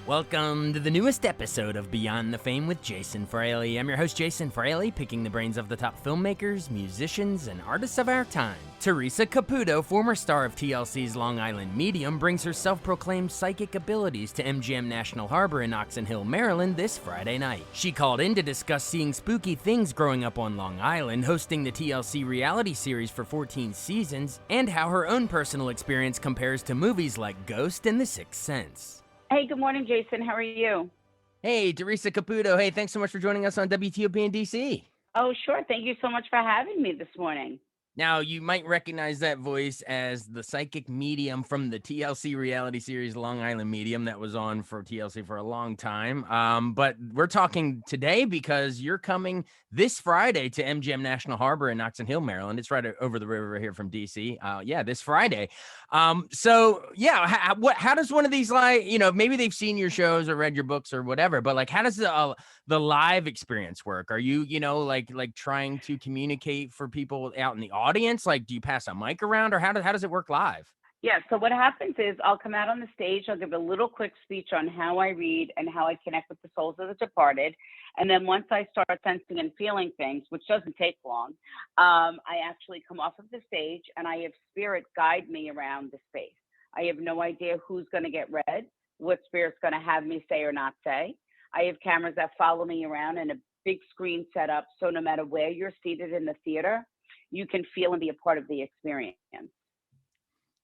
Welcome to the newest episode of Beyond the Fame with Jason Fraley. I'm your host, Jason Fraley, picking the brains of the top filmmakers, musicians, and artists of our time. Theresa Caputo, former star of TLC's Long Island Medium, brings her self-proclaimed psychic abilities to MGM National Harbor in Oxon Hill, Maryland this Friday night. She called in to discuss seeing spooky things growing up on Long Island, hosting the TLC reality series for 14 seasons, and how her own personal experience compares to movies like Ghost and The Sixth Sense. Hey, good morning, Jason. How are you? Hey, Theresa Caputo. Hey, thanks so much for joining us on WTOP in DC. Oh, sure. Thank you so much for having me this morning. Now, you might recognize that voice as the psychic medium from the TLC reality series Long Island Medium that was on for TLC for a long time. But we're talking today because you're coming this Friday to MGM National Harbor in Oxon Hill, Maryland. It's right over the river here from DC. This Friday. How does one of these, maybe they've seen your shows or read your books or whatever, but like, how does the live experience work? Are you, like trying to communicate for people out in the audience? Like, do you pass a mic around, or how does it work live? Yeah, so what happens is I'll come out on the stage, I'll give a little quick speech on how I read and how I connect with the souls of the departed. And then once I start sensing and feeling things, which doesn't take long, I actually come off of the stage and I have spirit guide me around the space. I have no idea who's going to get read, what spirit's going to have me say or not say. I have cameras that follow me around and a big screen set up, so no matter where you're seated in the theater, you can feel and be a part of the experience.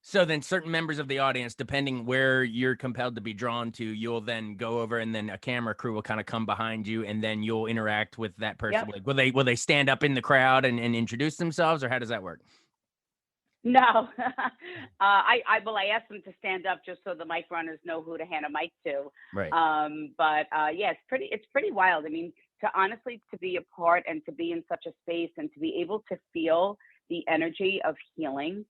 So then certain members of the audience, depending where you're compelled to be drawn to, you'll then go over and then a camera crew will kind of come behind you and then you'll interact with that person. Yep. Like, will they stand up in the crowd and introduce themselves, or how does that work? No, I asked them to stand up just so the mic runners know who to hand a mic to. Right. It's pretty wild. I mean, to be a part and to be in such a space and to be able to feel the energy of healing.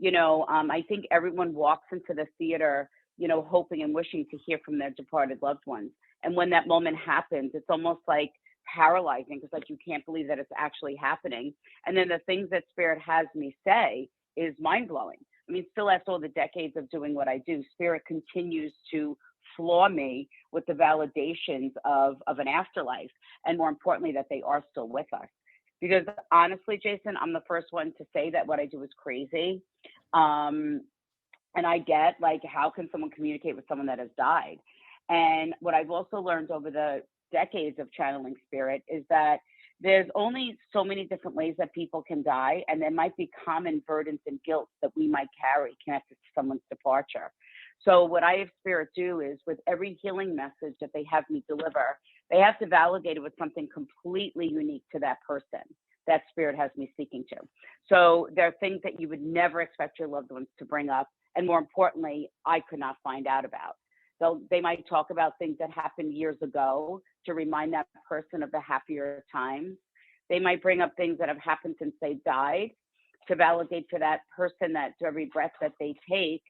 I think everyone walks into the theater, hoping and wishing to hear from their departed loved ones. And when that moment happens, it's almost like paralyzing because like you can't believe that it's actually happening. And then the things that Spirit has me say is mind-blowing. I mean, still after all the decades of doing what I do, Spirit continues to floor me with the validations of an afterlife, and more importantly, that they are still with us. Because honestly, Jason, I'm the first one to say that what I do is crazy. And I get, like, how can someone communicate with someone that has died? And what I've also learned over the decades of channeling spirit is that there's only so many different ways that people can die, and there might be common burdens and guilt that we might carry connected to someone's departure. So what I have spirit do is with every healing message that they have me deliver, they have to validate it with something completely unique to that person that spirit has me speaking to. So there are things that you would never expect your loved ones to bring up. And more importantly, I could not find out about. They might talk about things that happened years ago to remind that person of the happier times. They might bring up things that have happened since they died to validate for that person that every breath that they take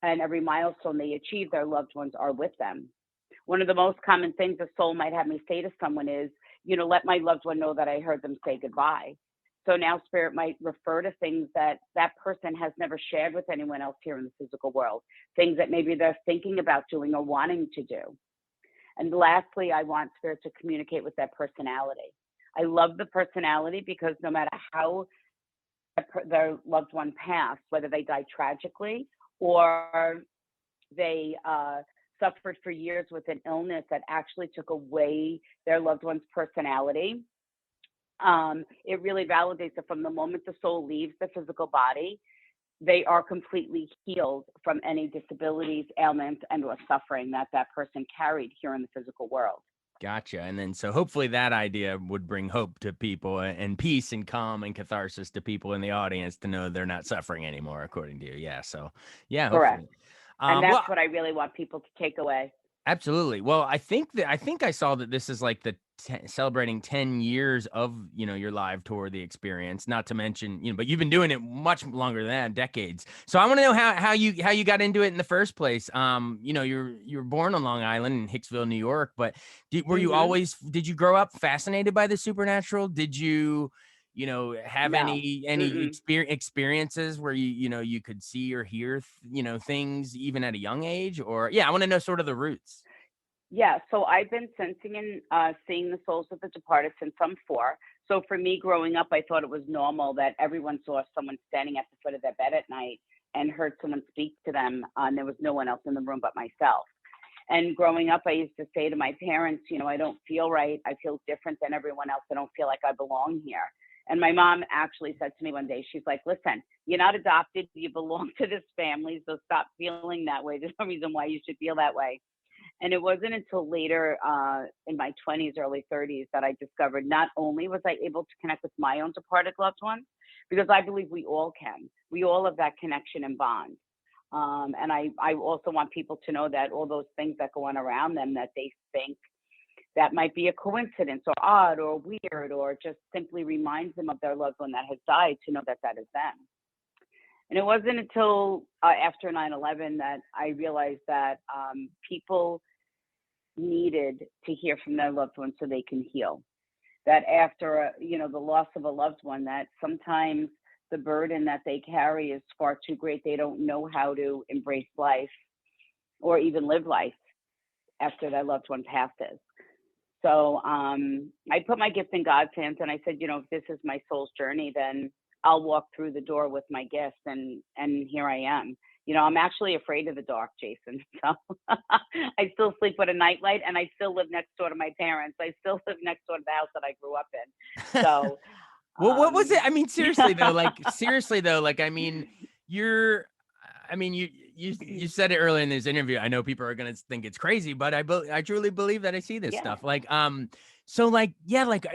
and every milestone they achieve, their loved ones are with them. One of the most common things a soul might have me say to someone is, let my loved one know that I heard them say goodbye. So now spirit might refer to things that that person has never shared with anyone else here in the physical world, things that maybe they're thinking about doing or wanting to do. And lastly, I want spirit to communicate with their personality. I love the personality because no matter how their loved one passed, whether they died tragically or they suffered for years with an illness that actually took away their loved one's personality, it really validates that from the moment the soul leaves the physical body, they are completely healed from any disabilities, ailments, and or suffering that person carried here in the physical world. Gotcha. And then so hopefully that idea would bring hope to people and peace and calm and catharsis to people in the audience to know they're not suffering anymore, according to you. Yeah. So, yeah. Correct. Hopefully. And that's what I really want people to take away. Absolutely. Well, I think I saw that this is like the celebrating 10 years of, your live tour, the experience, not to mention, but you've been doing it much longer than that, decades. So I want to know how you got into it in the first place. You were born on Long Island in Hicksville, New York, but did you grow up fascinated by the supernatural? Did you have any experiences where you could see or hear things even at a young age? Or I want to know sort of the roots. Yeah, so I've been sensing and seeing the souls of the departed since I'm 4. So for me, growing up, I thought it was normal that everyone saw someone standing at the foot of their bed at night and heard someone speak to them, and there was no one else in the room but myself. And growing up, I used to say to my parents, you know, I don't feel right. I feel different than everyone else. I don't feel like I belong here. And my mom actually said to me one day, she's like, listen, you're not adopted. You belong to this family. So stop feeling that way. There's no reason why you should feel that way. And it wasn't until later in my 20s, early 30s that I discovered not only was I able to connect with my own departed loved ones, because I believe we all can. We all have that connection and bond. And I also want people to know that all those things that go on around them that they think that might be a coincidence or odd or weird or just simply reminds them of their loved one that has died, to know that that is them. And it wasn't until after 9/11 that I realized that people needed to hear from their loved ones so they can heal. That after you know, the loss of a loved one, that sometimes the burden that they carry is far too great. They don't know how to embrace life or even live life after their loved one passes. So I put my gift in God's hands, and I said, you know, if this is my soul's journey, then I'll walk through the door with my gift, and here I am. You know, I'm actually afraid of the dark, Jason. So I still sleep with a nightlight, and I still live next door to my parents. I still live next door to the house that I grew up in. So Well, what was it? I mean, yeah. seriously though, like, I mean, you're, I mean, you said it earlier in this interview. I know people are gonna think it's crazy, but I truly believe that I see this Yeah. stuff. Like, so like, yeah, like,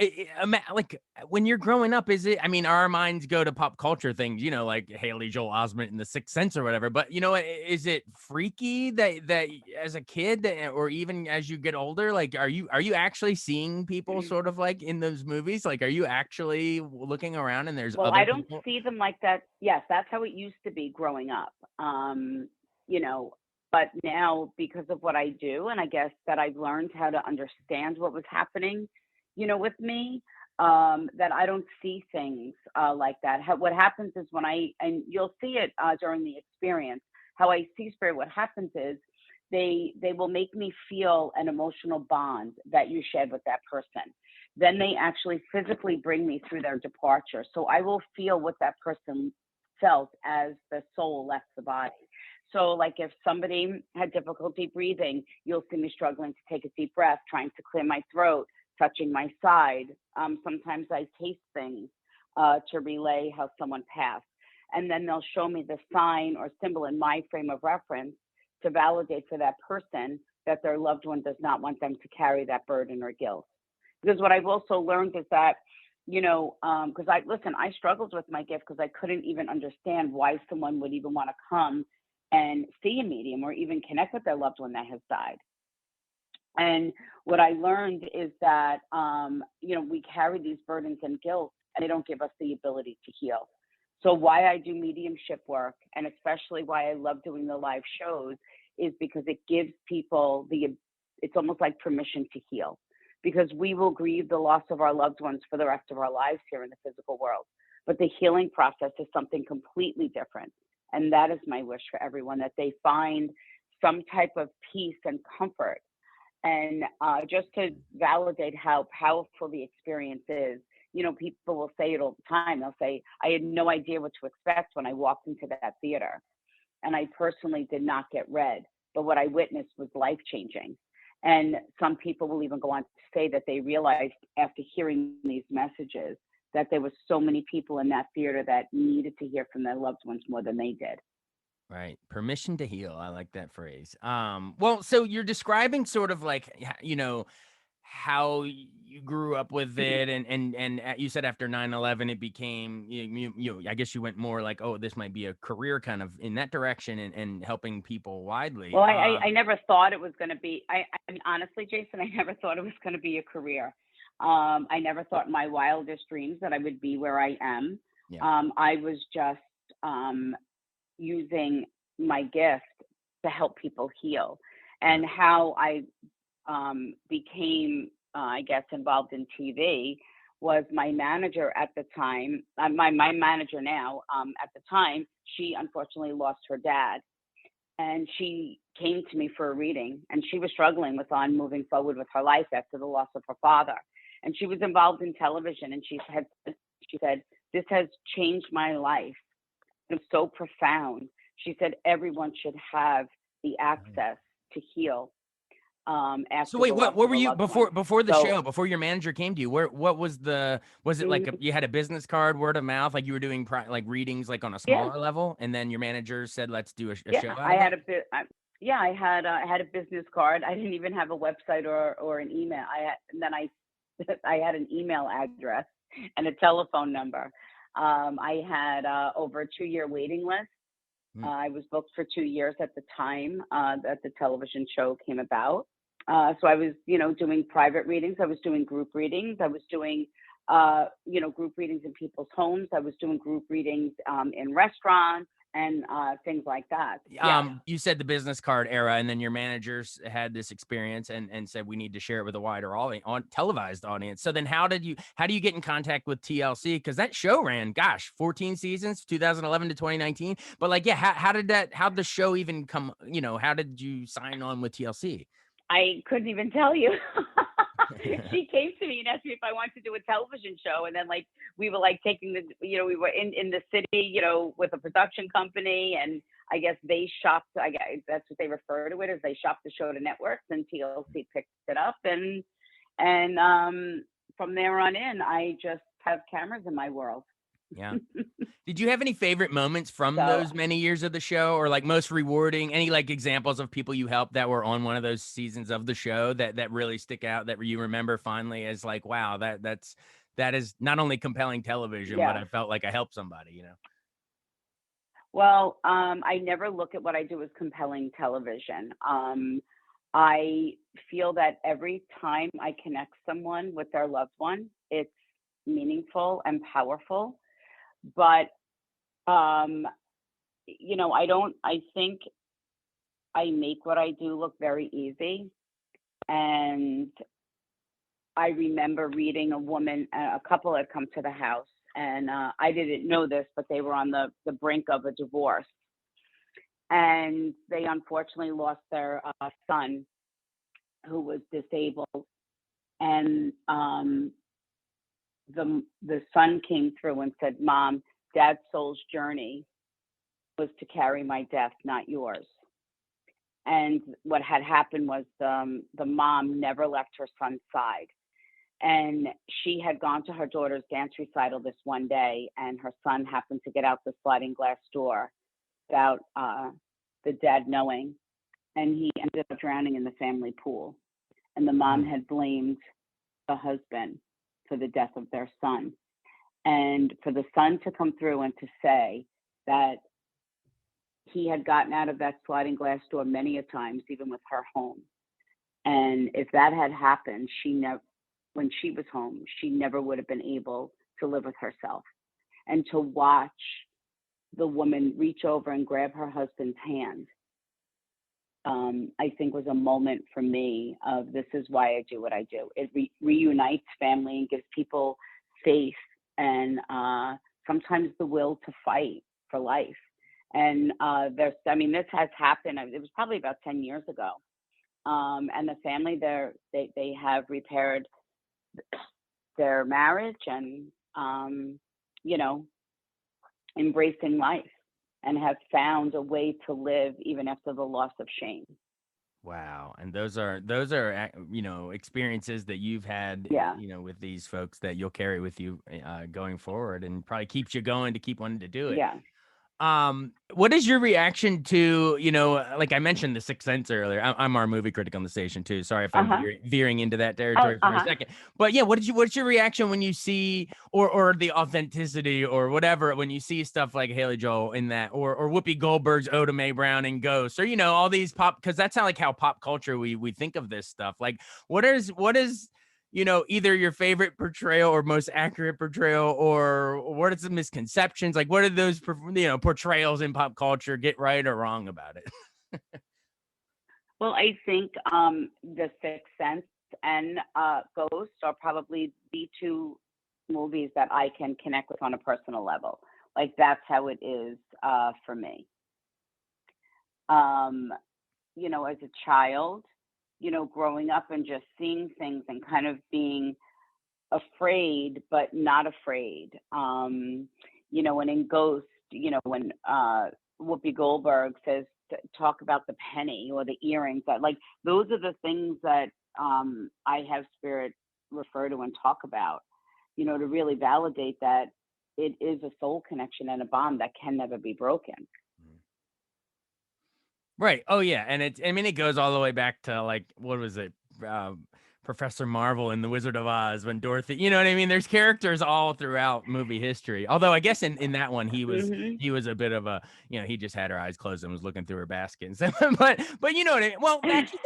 like when you're growing up, is it? I mean, our minds go to pop culture things, you know, like Haley Joel Osment in The Sixth Sense or whatever. But you know, is it freaky that as a kid or even as you get older, like, are you actually seeing people sort of like in those movies? Like, are you actually looking around and there's Well, I other don't people? see them like that. Yes, that's how it used to be growing up. You know, but now because of what I do, and I guess that I've learned how to understand what was happening, you know, with me, that I don't see things like that. What happens is when and you'll see it during the experience, how I see spirit, what happens is they will make me feel an emotional bond that you shared with that person. Then they actually physically bring me through their departure. So I will feel what that person felt as the soul left the body. So, like if somebody had difficulty breathing, you'll see me struggling to take a deep breath, trying to clear my throat, touching my side. Sometimes I taste things to relay how someone passed. And then they'll show me the sign or symbol in my frame of reference to validate for that person that their loved one does not want them to carry that burden or guilt. Because what I've also learned is that, you know, because I struggled with my gift because I couldn't even understand why someone would even want to come and see a medium or even connect with their loved one that has died. And what I learned is that, you know, we carry these burdens and guilt, and they don't give us the ability to heal. So why I do mediumship work, and especially why I love doing the live shows, is because it gives people it's almost like permission to heal, because we will grieve the loss of our loved ones for the rest of our lives here in the physical world. But the healing process is something completely different. And that is my wish for everyone, that they find some type of peace and comfort. And just to validate how powerful the experience is, you know, people will say it all the time. They'll say, I had no idea what to expect when I walked into that theater. And I personally did not get read, but what I witnessed was life changing. And some people will even go on to say that they realized after hearing these messages that there was so many people in that theater that needed to hear from their loved ones more than they did. Right. Permission to heal. I like that phrase. Well, so you're describing sort of like, you know, how you grew up with it and you said after 9/11 it became I guess you went more like, oh, this might be a career kind of in that direction and helping people widely. Well, I never thought it was going to be, I mean, honestly, Jason, I never thought it was going to be a career. I never thought in my wildest dreams that I would be where I am. Yeah. I was just um, using my gift to help people heal. Yeah. And how I became, I guess, involved in TV was my manager at the time, my manager now, at the time, she unfortunately lost her dad. and she came to me for a reading, and she was struggling with on moving forward with her life after the loss of her father. And she was involved in television, and she said, "This has changed my life. It was so profound." She said everyone should have the access to heal So after wait, the loss what of were a you loved one. before the So show, before your manager came to you? What was was it like mhm, you had a business card, word of mouth, like you were doing like readings like on a yeah, smaller level, and then your manager said, "Let's do a yeah, show out I of it." had a bit. Yeah, I had a business card. I didn't even have a website or an email. And then I had an email address and a telephone number. I had over a 2-year waiting list. Hmm. I was booked for 2 years at the time that the television show came about. So I was, doing private readings. I was doing group readings. I was doing, group readings in people's homes. I was doing group readings in restaurants and things like that. Yes, You said the business card era, and then your managers had this experience and said we need to share it with a wider audience, on televised audience. So then how do you get in contact with TLC? Because that show ran, gosh, 14 seasons, 2011 to 2019. But like, yeah, how'd the show even come, how did you sign on with TLC? I couldn't even tell you. She came to me and asked me if I wanted to do a television show, and then like we were like taking we were in the city, with a production company, and I guess they shopped. I guess that's what they refer to it as. They shopped the show to networks, and TLC picked it up, and from there on in, I just have cameras in my world. Yeah. Did you have any favorite moments from So those many years of the show, or like most rewarding, any like examples of people you helped that were on one of those seasons of the show that really stick out, that you remember fondly as like, wow, that is not only compelling television, but yeah. I felt like I helped somebody, Well, I never look at what I do as compelling television. I feel that every time I connect someone with their loved one, it's meaningful and powerful. But, um, I think I make what I do look very easy. And I remember reading a couple had come to the house, and I didn't know this, but they were on the brink of a divorce. And they unfortunately lost their son who was disabled. And the son came through and said, "Mom, Dad's soul's journey was to carry my death, not yours." And what had happened was the mom never left her son's side. And she had gone to her daughter's dance recital this one day, and her son happened to get out the sliding glass door without the dad knowing, and he ended up drowning in the family pool. And the mom Hmm. had blamed the husband for the death of their son. And for the son to come through and to say that he had gotten out of that sliding glass door many a times, even with her home. And if that had happened, when she was home, she never would have been able to live with herself. And to watch the woman reach over and grab her husband's hand, I think was a moment for me of this is why I do what I do. It reunites family and gives people faith and sometimes the will to fight for life. And this has happened. It was probably about 10 years ago. And the family there, they have repaired their marriage and, you know, embracing life and have found a way to live even after the loss of Shane. Wow. And those are experiences that you've had, Yeah. with these folks that you'll carry with you going forward, and probably keeps you going to keep wanting to do it. Yeah. What is your reaction to, like I mentioned the Sixth Sense earlier. I'm our movie critic on the station too. Sorry if Uh I'm huh. veering into that Oh, territory uh for a huh. second. But yeah, what's your reaction when you see, or the authenticity or whatever, when you see stuff like Haley Joel in that, or Whoopi Goldberg's Oda Mae Brown in Ghost, or all these pop, because that's how pop culture we think of this stuff. Like what is either your favorite portrayal or most accurate portrayal, or what are the misconceptions? Like, what are those, portrayals in pop culture get right or wrong about it? Well, I think The Sixth Sense and Ghost are probably the two movies that I can connect with on a personal level. Like that's how it is for me. um, as a child, growing up and just seeing things and kind of being afraid, but not afraid. And in Ghost, when Whoopi Goldberg says, talk about the penny or the earrings, that like those are the things that I have spirit refer to and talk about, to really validate that it is a soul connection and a bond that can never be broken. Right. Oh yeah, and it goes all the way back to like what was it, Professor Marvel in The Wizard of Oz when Dorothy. You know what I mean? There's characters all throughout movie history. Although I guess in that one Hmm. he was a bit of a, he just had her eyes closed and was looking through her basket. And so, but you know what I mean? Well, actually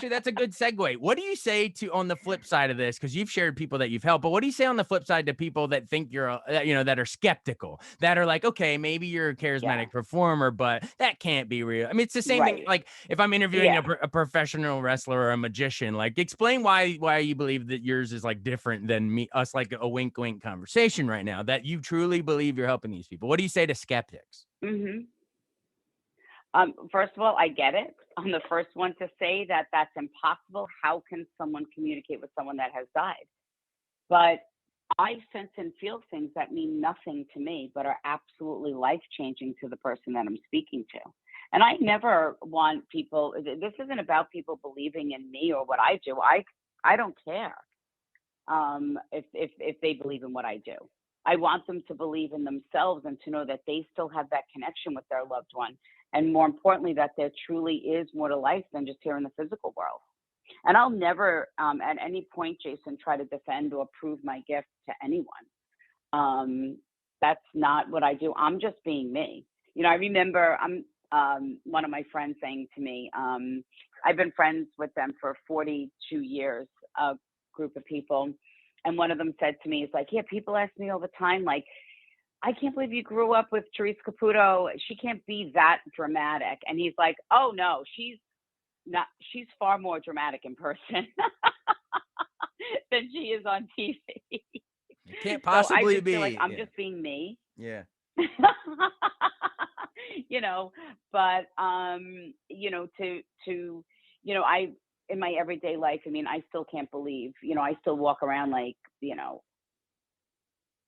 that's a good segue. What do you say to on the flip side of this? Because you've shared people that you've helped, but what do you say on the flip side to people that think that are skeptical, that are like, okay, maybe you're a Yeah. charismatic performer, but that can't be real. I mean, it's the same thing. Right. Like if I'm interviewing Yeah. a professional wrestler or a magician, like explain why you believe that yours is like different than us, like a wink wink conversation right now, that you truly believe you're helping these people. What do you say to skeptics? Hmm. First of all, I get it. I'm the first one to say that that's impossible. How can someone communicate with someone that has died? But I sense and feel things that mean nothing to me, but are absolutely life changing to the person that I'm speaking to. And I never want people. This isn't about people believing in me or what I do. I don't care if they believe in what I do. I want them to believe in themselves and to know that they still have that connection with their loved one, and more importantly, that there truly is more to life than just here in the physical world. And I'll never, at any point, Jason, try to defend or prove my gift to anyone. Um, that's not what I do. I'm just being me. I remember one of my friends saying to me, I've been friends with them for 42 years, a group of people. And one of them said to me, it's like, yeah, people ask me all the time, like, I can't believe you grew up with Theresa Caputo. She can't be that dramatic. And he's like, oh, no, she's far more dramatic in person than she is on TV. It can't So I possibly just feel like be. I'm Yeah. just being me. Yeah. you know, but I in my everyday life, I mean, I still can't believe, I still walk around like,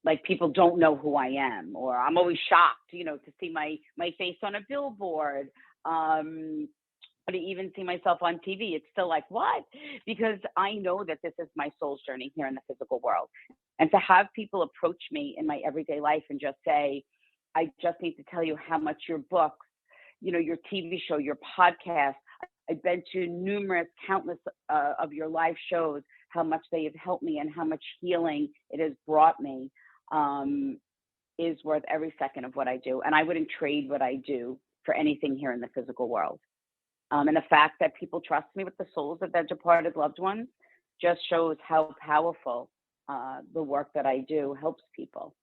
like people don't know who I am, or I'm always shocked, to see my face on a billboard. But to even see myself on TV, it's still like, what? Because I know that this is my soul's journey here in the physical world. And to have people approach me in my everyday life and just say, I just need to tell you how much your books, your TV show, your podcast, I've been to countless of your live shows, how much they have helped me and how much healing it has brought me, is worth every second of what I do. And I wouldn't trade what I do for anything here in the physical world. And the fact that people trust me with the souls of their departed loved ones just shows how powerful the work that I do helps people.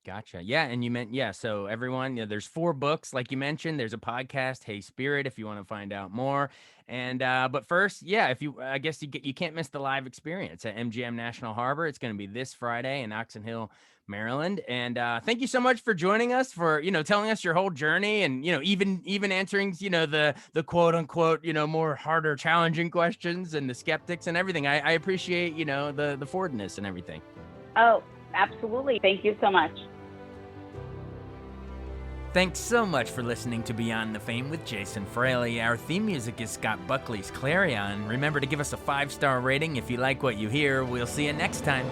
Gotcha. Yeah, and you meant, yeah. So everyone, there's 4 books, like you mentioned. There's a podcast, Hey Spirit, if you want to find out more. And but first, yeah, if you, I guess you can't miss the live experience at MGM National Harbor. It's going to be this Friday in Oxon Hill, Maryland. And thank you so much for joining us, for telling us your whole journey, and even answering the quote unquote more harder, challenging questions, and the skeptics and everything. I appreciate the forwardness and everything. Oh, absolutely. Thank you so much. Thanks so much for listening to Beyond the Fame with Jason Fraley. Our theme music is Scott Buckley's Clarion. Remember to give us a 5-star rating if you like what you hear. We'll see you next time.